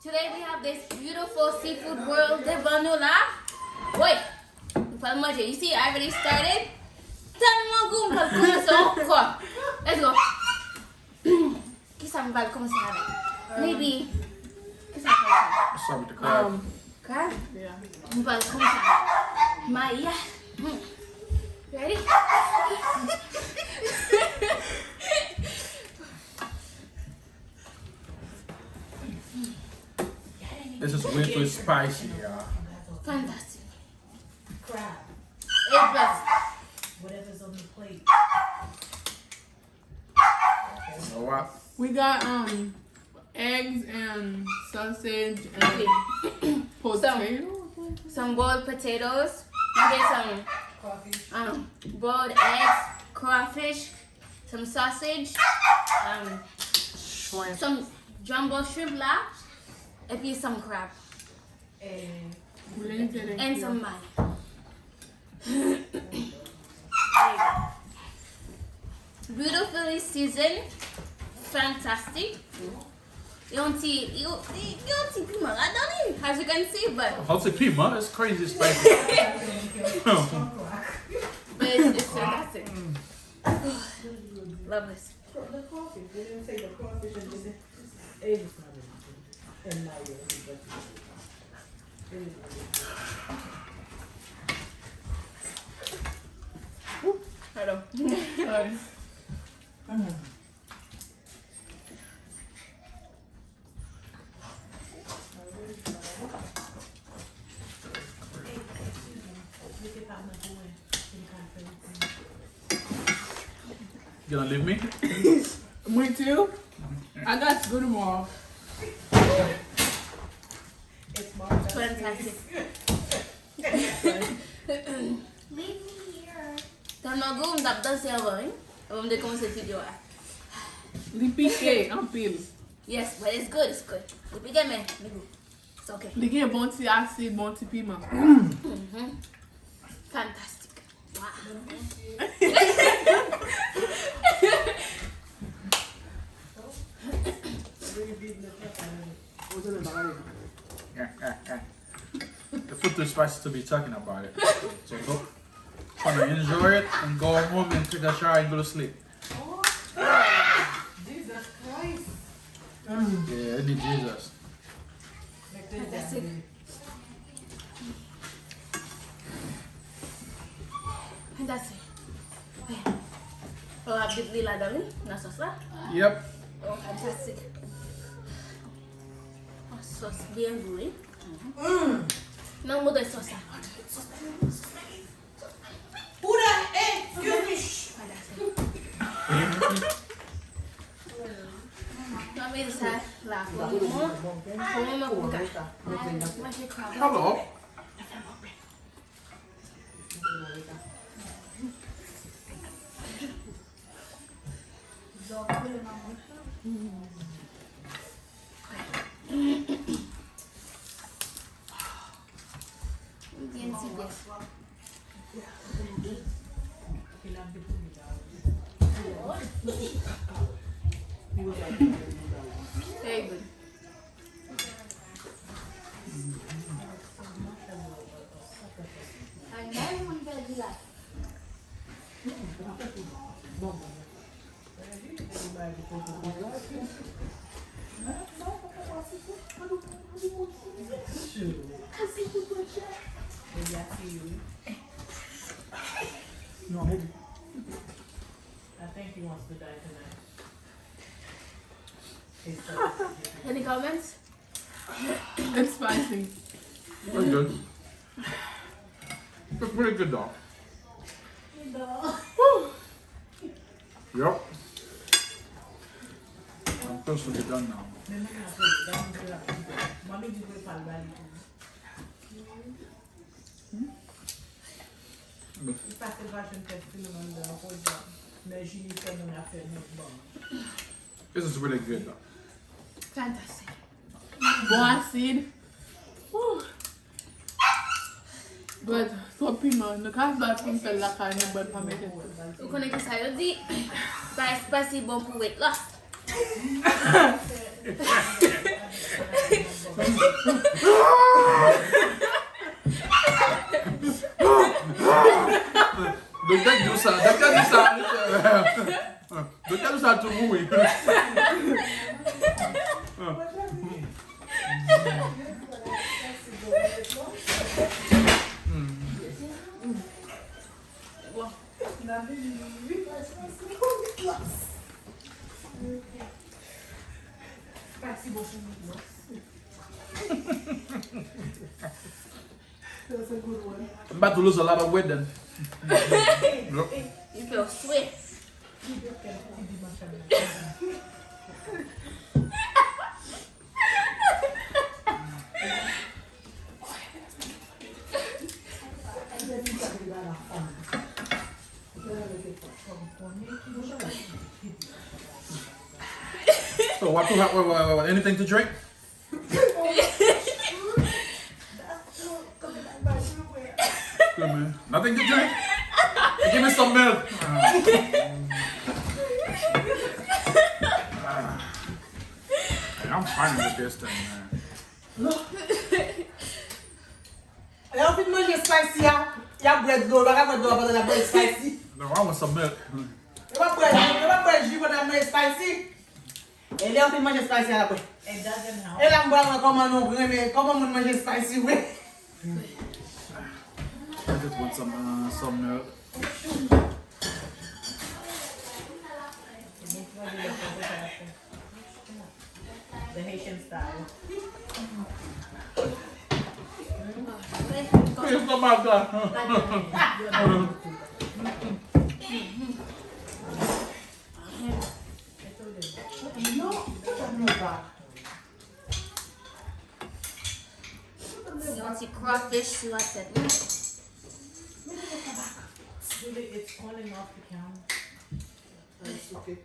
Today we have this beautiful seafood world de vanilla. Wait, you see I already started. Let's go. Maybe. Start with the crab. Crab? Yeah. Maya. Ready? This is way too spicy, y'all. Fantastic. Crab. A+. Whatever's on the plate. You know what? We got eggs and sausage and potato. Some boiled potatoes. We get some boiled eggs, crawfish, some sausage, Shrimp. some jumbo shrimp là, et puis some crab. And some mayo. Beautifully seasoned, fantastic. You don't see pima, as you can see, but How's it pima? That's crazy spicy. but it's fantastic. Love this. The crawfish. They didn't say the crawfish and the eggs. And mayo. Hello. Sorry. You gonna leave me? Me too. I got school tomorrow. It's more Fantastic. Leave me here. Tama go, dapat siya ba? Alam din kung sa video ah. Lipique, I'm feeling. Yes, but it's good, it's good. Lipigan man, it's okay. Ligue bon petit acide, bon petit piment. Fantastic. Wow. The food too spicy to be talking about it. So go. Trying to enjoy it and go home and take a shower and go to sleep. Jesus Christ. Yeah, I need Jesus. Fantastic. Fantastic. Oh, abit lila dali, nasa sa. Yep. Oh, fantastic. Oh, sauce bien goûté. Non, mo de sauce. Buddha, hey, excuse me. Fantastic. Kami sa la mo. Como mabuka. Masih crab. Hello. Bien si this. Very good. Maybe I see you. No, maybe. I think he wants to die tonight. Any comments? It's spicy. Pretty good. It's pretty good though. Yep. I'm close to be done now. Mommy dit que pas le bali. Il passe le vache une tête tout le monde dans le programme. Mais je n'ai pas de affaire bon. This is really good though. Fantastic. Bon acide. Whew. But so piment, ne casse pas comme celle la carne bonne pour mettre. Vous connaissez ça, je dis, c'est pas si bon pour weight loss. Dokter do ça tout oui. Merci beaucoup. That's a good one. I'm about to lose a lot of weight then. You feel sweet. So what anything to drink? Good man. Nothing to drink? Give me some milk. I'm fine with this thing, man. Là, on peut manger spicy. Il y a bread d'eau. Il y a bread d'eau pour la bread spicy. No, I want some milk. Il y a bread jus pour la bread spicy. Et là, on peut manger spicy à la bread. It doesn't help. Et là, on va comment on mange spicy, oui. I just want some milk. The Haitian style. Here's the matter. You want to crawfish? See what I said? It's falling off the counter. It's okay.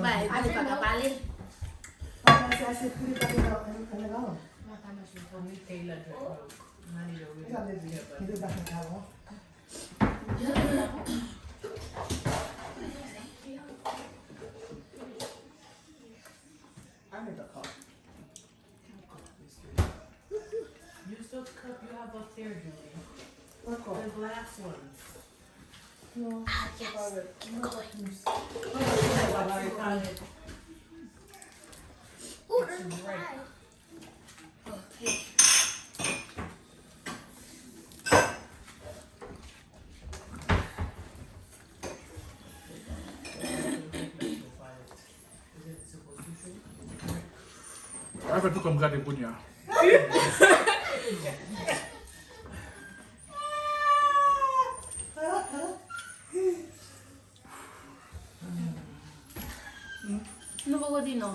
Vai, pagar vale. Only Taylor money Use those cup you have up there, Julie. What cup? The glass ones. No. Yes. Keep going. Ooh, Right. okay. I have to come get the punya. No voy a decir no.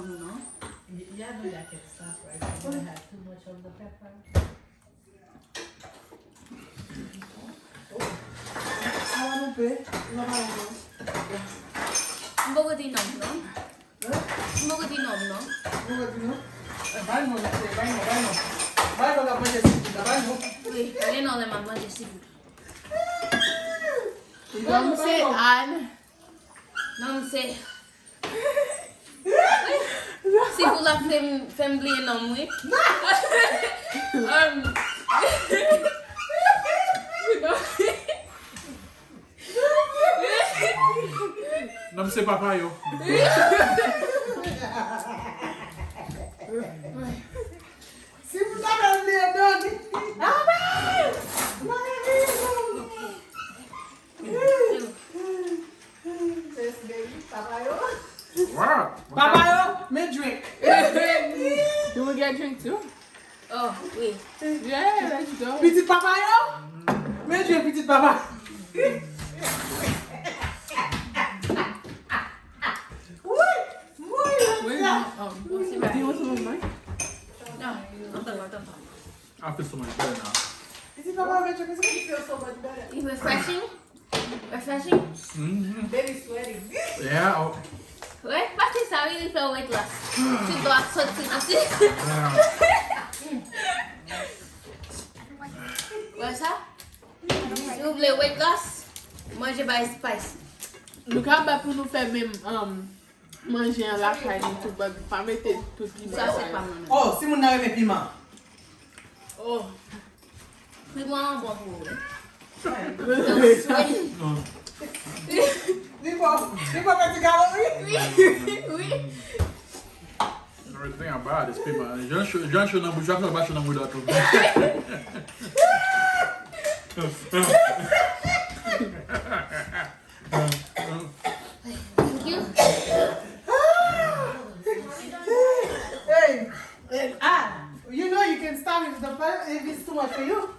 Yeah, no, that can stop right. You don't have too much of the pepper. No No voy a decir no. No voy a decir no. Vai la manger seafood. Oui, mais non, les mamans, je sais. Non, c'est Anne. Non, c'est. Si vous la faites oublier, non, oui. Non, c'est papa yo. Si vous avez les doggy. What? Papayo, me drink. You want to get a drink too? Oh, oui. Yeah, let's go. Petit papayo. Me drink petit papa. Where's my, do you want some of mine? Non, attends. I feel so much better now. Petit papa, me drink. Feel so much better. It's refreshing. Refreshing. Mm-hmm. Very sweaty. Yeah. Ouais, parce que ça, il fait weight loss. Tu dois sortir aussi. Ouais, ça? Si vous voulez weight loss, mangez by spice. Nous sommes pour nous faire même manger en la caille et tout, pas mettre tout piment. Ça, c'est pas mal. Oh, si mon avez mes piments. Oh. Fais-moi un bon pour vous. Dis-moi, petit gars, oui. Oui. Everything about this people. John should not be dropping about you without to. Thank you. Hey, you know you can stop if the if it's too much for you.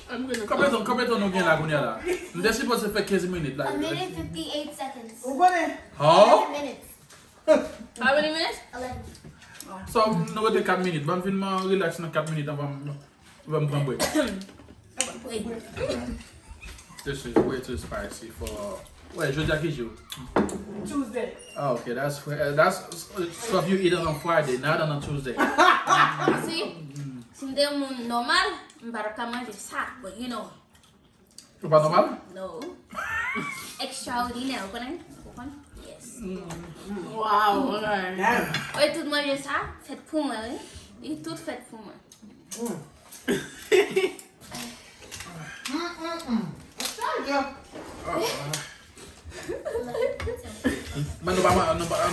I'm gonna Combien de temps nous gagnons la gounia là? Nous sommes supposés faire 15 minutes là. A minute 58 seconds. Who got it? 11 How? minutes. How many minutes? 11. So, nous avons 4 minutes. Bon, finalement, relax dans 4 minutes avant de me prendre break. Wait. This is way too spicy for. Wait, jeudi à quel jour? Tuesday. Oh, okay, that's stuff you eat on Friday, not on a Tuesday. See? Si je suis normal, je ne vais pas manger ça. But you know, C'est pas normal? no. Extraordinaire, vous connaissez? Yes. Wow, alright. Oui, tout manger ça, faites pour moi. Oui. Et tout fait pour moi. Mais nous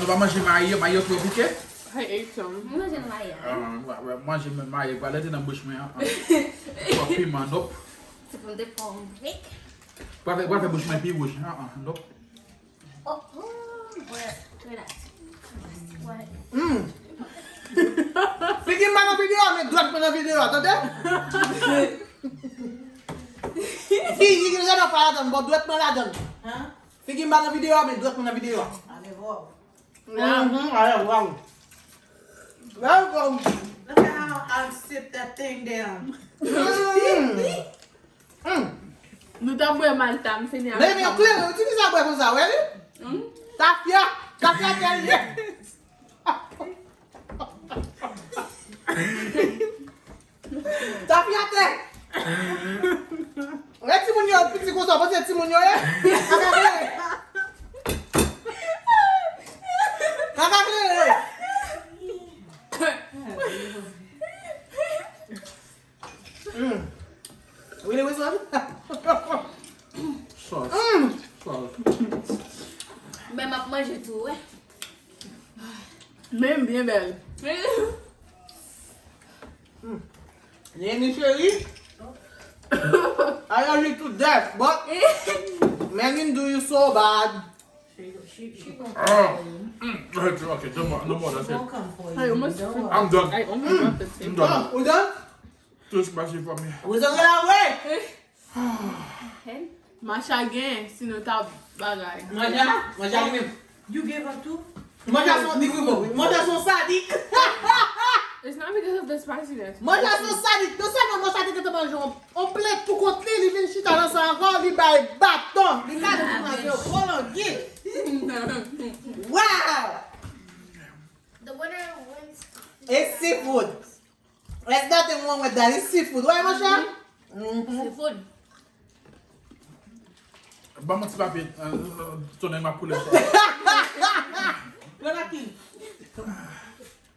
va manger maillot pour piquer? I ate some. Moi, je ne vais pas. Manger maillot, va laisser dans la bouche, mais pas piment, nope. C'est pour des pommes avec. Pas faire bouche, mais puis rouge, nope. Oh, where that? What? Figi ma nan vidéo, mais droite ma nan vidéo, attendez? Figi qui nous a pas la donne, bon droite ma la donne. Hein? Figi ma nan vidéo, mais droite ma nan vidéo. Allez voir. Allez, wow. Welcome. Look at how I'll sit that thing down. Nous t'avons mal tam, c'est bien. Mais clair, tu dis ça pour ça, ouais? Tafia quel est? Tafia quel? Ouais, Timonio, petit comme ça, parce que Timonio, Really, what's up? Sauce. Sauce. Mais je mange tout, ouais. Même bien belle. Name Sherry. I love you to death, but Megan do you so bad. She gonna Okay, no more, that's it. come for you. I almost Don't worry. I'm done. I almost got the I'm same. done. We done? Too spicy for me. We done get away. Macha again, sinon t'as bagay. Maja même. You gave her two? Maja son digribo. Maja son sadique. It's not because of the spiciness. Maja son sadique. Tu sais comment ça te mange on plaît tout contre lui, il vient chita dans sa rang, il bail bâton. Il garde pour manger prolongé. Wow. The winner wins. It's seafood. There's nothing wrong with that. It's seafood. Right, Masha? C'est food. Bah, mon petit papier, tourner ma couleur.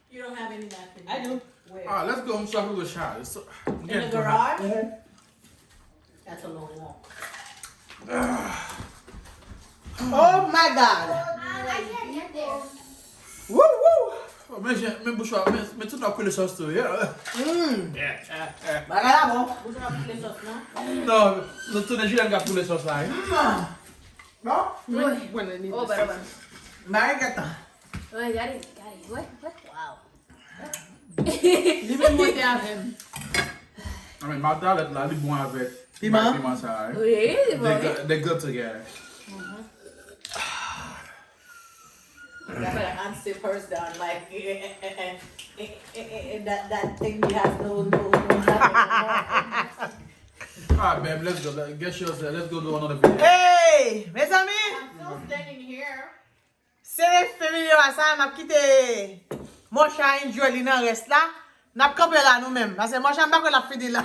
You don't have any napkins. I do. Where? Ah, let's go. I'm sorry, we'll shot. In the garage? That's a long walk. Oh my God. I can't get there. Woo woo. Mais bouchard, mais tu n'as pas le sauce, tu yeah. Bagala bon. Vous avez pris les sauces, non? Non, nous tournons juste un pour les sauces là. Bon. When I need Oh, this. better one. Marigata. Ouais, got it. Ouais, wow. Even more them. I mean, ma table là, elle est bon avec Piment? piment ça. Oui, c'est bon. They good together. You gotta answer first down, like that thing you have no. Ah, babe, let's go. Get yours there. Let's go do another video. Hey, mes amis. I'm still standing here. C'est féminin ça m'a quitté. Mon chat enjoy li nan reste là. N'a campé là nous-mêmes parce que mon chat pas qu'on l'a fini là.